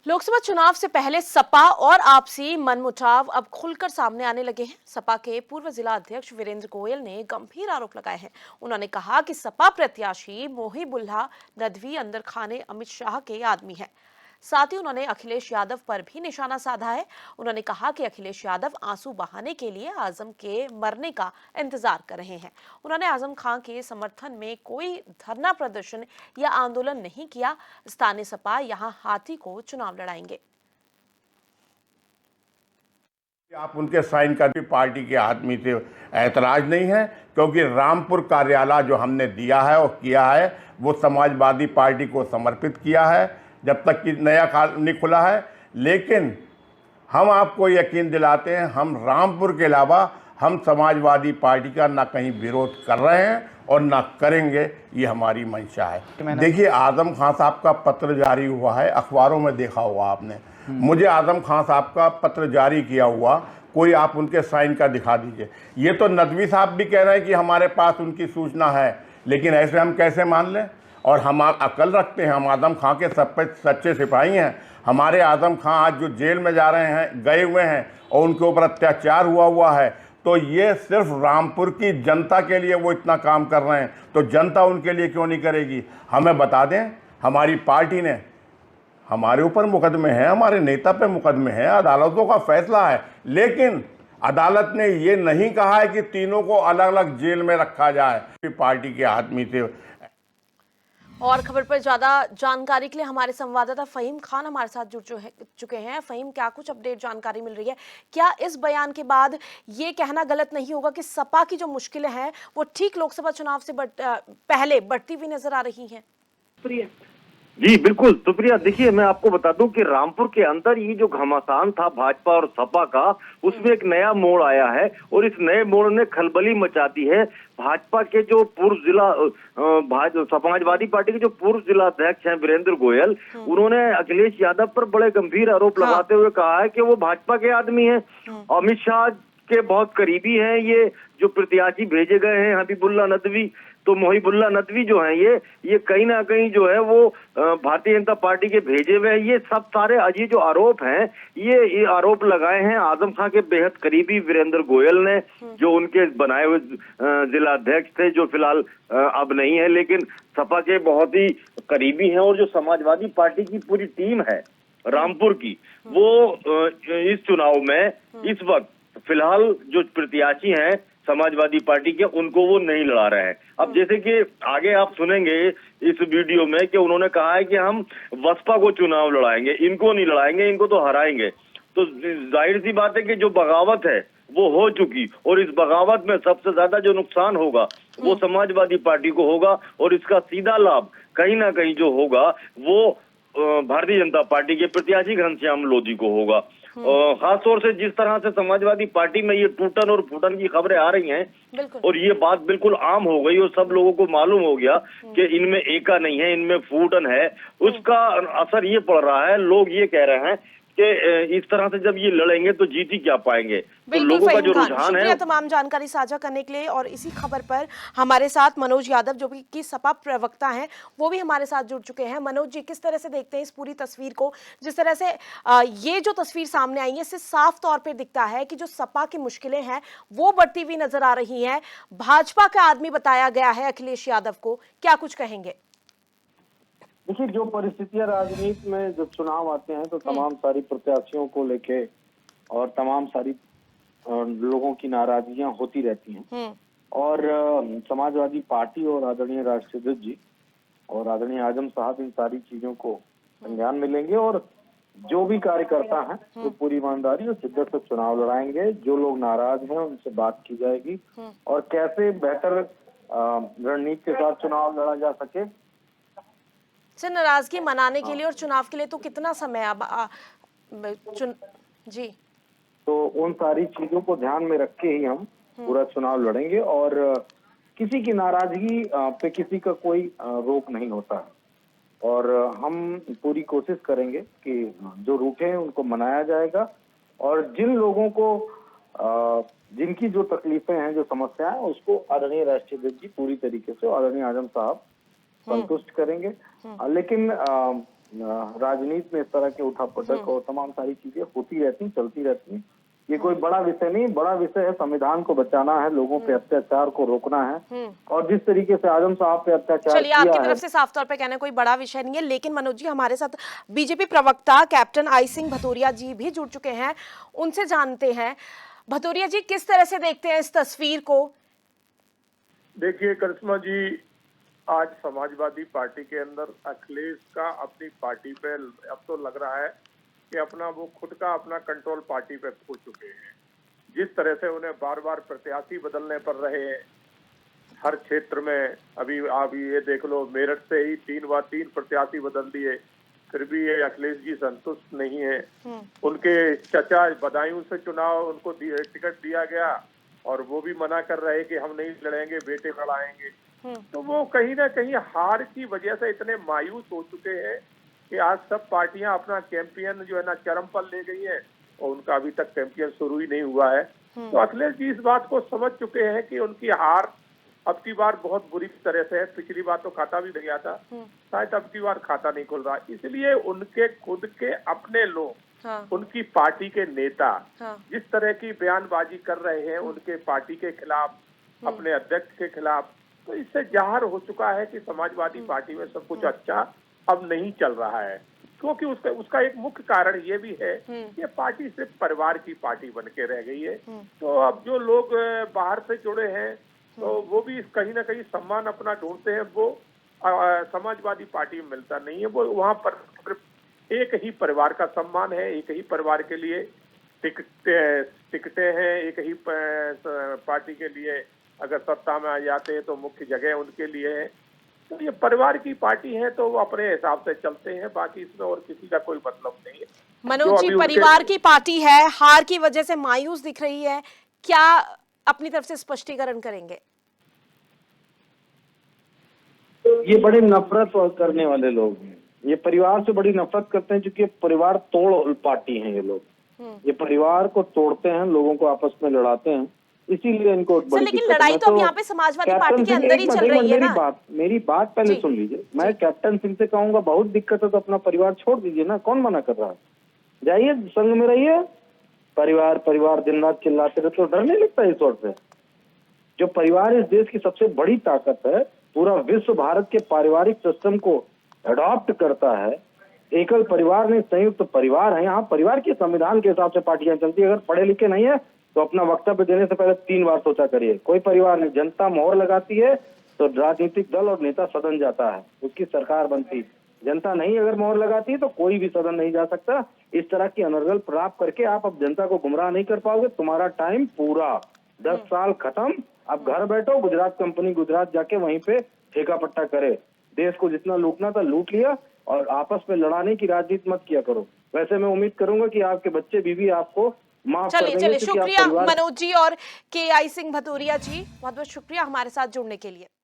लोकसभा चुनाव से पहले सपा और आपसी मनमुटाव अब खुलकर सामने आने लगे हैं। सपा के पूर्व जिला अध्यक्ष वीरेंद्र गोयल ने गंभीर आरोप लगाए हैं। उन्होंने कहा कि सपा प्रत्याशी मोहिबुल्लाह नदवी अंदर खाने अमित शाह के आदमी है। साथ ही उन्होंने अखिलेश यादव पर भी निशाना साधा है। उन्होंने कहा कि अखिलेश यादव आंसू बहाने के लिए आजम के मरने का इंतजार कर रहे हैं। उन्होंने आजम खान के समर्थन में कोई धरना प्रदर्शन या आंदोलन नहीं किया। स्थानीय सपा यहां हाथी को चुनाव लड़ाएंगे। आप उनके साइन का भी पार्टी के आदमी से ऐतराज नहीं है, क्योंकि रामपुर कार्यालय जो हमने दिया है और किया है वो समाजवादी पार्टी को समर्पित किया है जब तक कि नया नहीं खुला है। लेकिन हम आपको यकीन दिलाते हैं, हम रामपुर के अलावा हम समाजवादी पार्टी का ना कहीं विरोध कर रहे हैं और ना करेंगे, ये हमारी मंशा है। देखिए, आजम खान साहब का पत्र जारी हुआ है, अखबारों में देखा होगा आपने। मुझे आजम खान साहब का पत्र जारी किया हुआ कोई आप उनके साइन का दिखा दीजिए। ये तो नदवी साहब भी कह रहे हैं कि हमारे पास उनकी सूचना है, लेकिन ऐसे हम कैसे मान लें? और हम अकल रखते हैं, हम आजम खान के सच्चे सिपाही हैं। हमारे आजम खान आज जो जेल में जा रहे हैं, गए हुए हैं और उनके ऊपर अत्याचार हुआ है, तो ये सिर्फ रामपुर की जनता के लिए वो इतना काम कर रहे हैं, तो जनता उनके लिए क्यों नहीं करेगी? हमें बता दें, हमारी पार्टी ने हमारे ऊपर मुकदमे हैं, हमारे नेता पे मुकदमे हैं, अदालतों का फैसला है, लेकिन अदालत ने ये नहीं कहा है कि तीनों को अलग अलग जेल में रखा जाए। पार्टी के आदमी थे। और खबर पर ज्यादा जानकारी के लिए हमारे संवाददाता फहीम खान हमारे साथ जुड़ चुके हैं। फहीम, क्या कुछ अपडेट जानकारी मिल रही है? क्या इस बयान के बाद ये कहना गलत नहीं होगा कि सपा की जो मुश्किलें हैं वो ठीक लोकसभा चुनाव से पहले बढ़ती हुई नजर आ रही हैं? जी बिल्कुल सुप्रिया, देखिए मैं आपको बता दूं कि रामपुर के अंदर ये जो घमासान था भाजपा और सपा का, उसमें एक नया मोड़ आया है और इस नए मोड़ ने खलबली मचा दी है। भाजपा के जो पूर्व जिला समाजवादी पार्टी के जो पूर्व जिला अध्यक्ष हैं वीरेंद्र गोयल, उन्होंने अखिलेश यादव पर बड़े गंभीर आरोप लगाते हुए कहा है कि वो भाजपा के आदमी हैं, अमित शाह के बहुत करीबी हैं। ये जो प्रत्याशी भेजे गए हैं हबीबुल्लाह नदवी, तो मोहिबुल्लाह नदवी जो हैं, ये कहीं ना कहीं जो है वो भारतीय जनता पार्टी के भेजे हुए हैं। ये सब सारे ये जो आरोप हैं, ये आरोप लगाए हैं आजम खान के बेहद करीबी वीरेंद्र गोयल ने, जो उनके बनाए हुए जिला अध्यक्ष थे, जो फिलहाल अब नहीं है, लेकिन सपा के बहुत ही करीबी हैं। और जो समाजवादी पार्टी की पूरी टीम है रामपुर की, वो इस चुनाव में इस वक्त फिलहाल जो प्रत्याशी हैं समाजवादी पार्टी के, उनको वो नहीं लड़ा रहे हैं। अब जैसे कि आगे आप सुनेंगे इस वीडियो में कि उन्होंने कहा है कि हम बसपा को चुनाव लड़ाएंगे, इनको नहीं लड़ाएंगे, इनको तो हराएंगे। तो जाहिर सी बात है कि जो बगावत है वो हो चुकी, और इस बगावत में सबसे ज्यादा जो नुकसान होगा वो समाजवादी पार्टी को होगा, और इसका सीधा लाभ कहीं ना कहीं जो होगा वो भारतीय जनता पार्टी के प्रत्याशी घनश्याम लोधी को होगा। खास तौर से जिस तरह से समाजवादी पार्टी में ये टूटन और फूटन की खबरें आ रही हैं, और ये बात बिल्कुल आम हो गई और सब लोगों को मालूम हो गया कि इनमें एका नहीं है, इनमें फूटन है, उसका असर ये पड़ रहा है। लोग ये कह रहे हैं कि इस तरह से जब ये लड़ेंगे तो जीत ही क्या पाएंगे। तो लोगों का जो रुझान है। तमाम जानकारी साझा करने के लिए। और इसी खबर पर हमारे साथ मनोज यादव, जो कि सपा प्रवक्ता हैं, वो भी हमारे साथ जुड़ चुके हैं। मनोज जी, किस तरह से देखते हैं इस पूरी तस्वीर को? जिस तरह से ये जो तस्वीर सामने आई है, इससे साफ तौर पर दिखता है कि जो सपा की मुश्किलें हैं वो बढ़ती हुई नजर आ रही है। भाजपा का आदमी बताया गया है अखिलेश यादव को, क्या कुछ कहेंगे? देखिए, जो परिस्थितियां राजनीति में जब चुनाव आते हैं तो तमाम सारी प्रत्याशियों को लेके और तमाम सारी लोगों की नाराजगियां होती रहती हैं। और समाजवादी पार्टी और आदरणीय राष्ट्रीय अध्यक्ष जी और आदरणीय आजम साहब इन सारी चीजों को संज्ञान में लेंगे, और जो भी कार्यकर्ता हैं वो पूरी ईमानदारी और शिद्दत से चुनाव लड़ाएंगे। जो लोग नाराज हैं उनसे बात की जाएगी और कैसे बेहतर रणनीति के साथ चुनाव लड़ा जा सके। सर, नाराजगी मनाने के लिए और चुनाव के लिए तो कितना समय अब जी? तो उन सारी चीजों को ध्यान में रख के ही हम पूरा चुनाव लड़ेंगे, और किसी की नाराजगी पे किसी का कोई रोक नहीं होता है। और हम पूरी कोशिश करेंगे कि जो रूठे हैं उनको मनाया जाएगा, और जिन लोगों को जिनकी जो तकलीफें हैं, जो समस्याएं हैं, उसको आदरणीय राष्ट्रीय अध्यक्ष जी पूरी तरीके से आदरणीय आजम साहब संतुष्ट करेंगे। लेकिन राजनीति में इस तरह के उठापटक और तमाम सारी चीजें होती रहती हैं, चलती रहती हैं। ये कोई बड़ा विषय नहीं, बड़ा विषय है संविधान को बचाना है, लोगों पे अत्याचार को रोकना है। और जिस तरीके से आजम साहब पे अत्याचार चलिए, आपकी किया है, तरफ से साफ तौर पे कहना कोई बड़ा विषय नहीं है, लेकिन मनोज जी, हमारे साथ बीजेपी प्रवक्ता कैप्टन आई सिंह भदौरिया जी भी जुड़ चुके हैं, उनसे जानते हैं। भदौरिया जी, किस तरह से देखते हैं इस तस्वीर को? देखिए करिश्मा जी, आज समाजवादी पार्टी के अंदर अखिलेश का अपनी पार्टी पे अब तो लग रहा है कि वो खुद का अपना कंट्रोल पार्टी पे खो चुके हैं। जिस तरह से उन्हें बार बार प्रत्याशी बदलने पड़ रहे हैं हर क्षेत्र में। अभी आप ये देख लो, मेरठ से ही 3 प्रत्याशी बदल दिए, फिर भी ये अखिलेश जी संतुष्ट नहीं है। उनके चचा बदायूं से चुनाव उनको टिकट दिया गया और वो भी मना कर रहे कि हम नहीं लड़ेंगे, बेटे लड़ाएंगे। तो वो कहीं ना कहीं हार की वजह से इतने मायूस हो चुके हैं कि आज सब पार्टियां अपना कैंपेन जो है ना चरम पर ले गई है और उनका अभी तक कैंपेन शुरू ही नहीं हुआ है। तो अखिलेश जी इस बात को समझ चुके हैं कि उनकी हार अब की बार बहुत बुरी तरह से है। पिछली बार तो खाता भी गया था, शायद अब की बार खाता नहीं खुल रहा। इसलिए उनके खुद के अपने लोग, उनकी पार्टी के नेता जिस तरह की बयानबाजी कर रहे हैं उनके पार्टी के खिलाफ, अपने अध्यक्ष के खिलाफ, तो इससे जाहिर हो चुका है कि समाजवादी पार्टी में सब कुछ अच्छा अब नहीं चल रहा है। क्योंकि उसका एक मुख्य कारण ये भी है कि पार्टी सिर्फ परिवार की पार्टी बन के रह गई है। तो अब जो लोग बाहर से जुड़े हैं तो वो भी कहीं ना कहीं सम्मान अपना ढूंढते हैं, वो समाजवादी पार्टी में मिलता नहीं है। वो वहाँ पर एक ही परिवार का सम्मान है, एक ही परिवार के लिए टिकटें हैं, एक ही पार्टी के लिए अगर सत्ता में आ जाते हैं तो मुख्य जगह उनके लिए है। तो ये परिवार की पार्टी है तो वो अपने हिसाब से चलते हैं, बाकी इसमें और किसी का कोई मतलब नहीं है। मनोज जी, परिवार की पार्टी है, हार की वजह से मायूस दिख रही है, क्या अपनी तरफ से स्पष्टीकरण करेंगे? ये बड़े नफरत करने वाले लोग हैं, ये परिवार से बड़ी नफरत करते हैं, क्योंकि परिवार तोड़ पार्टी हैं ये लोग। ये परिवार को तोड़ते हैं, लोगों को आपस में लड़ाते हैं, इसीलिए इनको बड़ी लेकिन लड़ाई तो अब यहाँ पे समाजवादी पार्टी के अंदर ही चल रही है ना। मेरी बात पहले सुन लीजिए। मैं कैप्टन सिंह से कहूंगा, बहुत दिक्कत है तो अपना परिवार छोड़ दीजिए ना, कौन मना कर रहा है? जाइए संग में रहिए, परिवार परिवार दिन रात चिल्लाते रहे तो डर नहीं लगता इस वक्त से? जो परिवार इस देश की सबसे बड़ी ताकत है, पूरा विश्व भारत के पारिवारिक सिस्टम को अडॉप्ट करता है। एकल परिवार नहीं, संयुक्त परिवार है। यहाँ परिवार के संविधान के हिसाब से पार्टियां चलती है। अगर पढ़े लिखे नहीं है तो अपना वक्तव्य देने से पहले 3 बार सोचा करिए। कोई परिवार नहीं, जनता मोहर लगाती है तो राजनीतिक दल और नेता सदन जाता है, उसकी सरकार बनती। जनता नहीं अगर मोहर लगाती है तो कोई भी सदन नहीं जा सकता। इस तरह की अनर्गल प्राप्त करके आप अब जनता को गुमराह नहीं कर पाओगे। तुम्हारा टाइम पूरा, 10 साल खत्म। अब घर बैठो, गुजरात कंपनी गुजरात जाके वहीं पे ठेका पट्टा करे। देश को जितना लूटना था लूट लिया और आपस में लड़ाने की राजनीति मत किया करो। वैसे मैं उम्मीद करूंगा कि आपके बच्चे बीवी आपको माफ कर देंगे। चलिए, शुक्रिया मनोज जी और के आई सिंह भदौरिया जी, बहुत बहुत शुक्रिया हमारे साथ जुड़ने के लिए।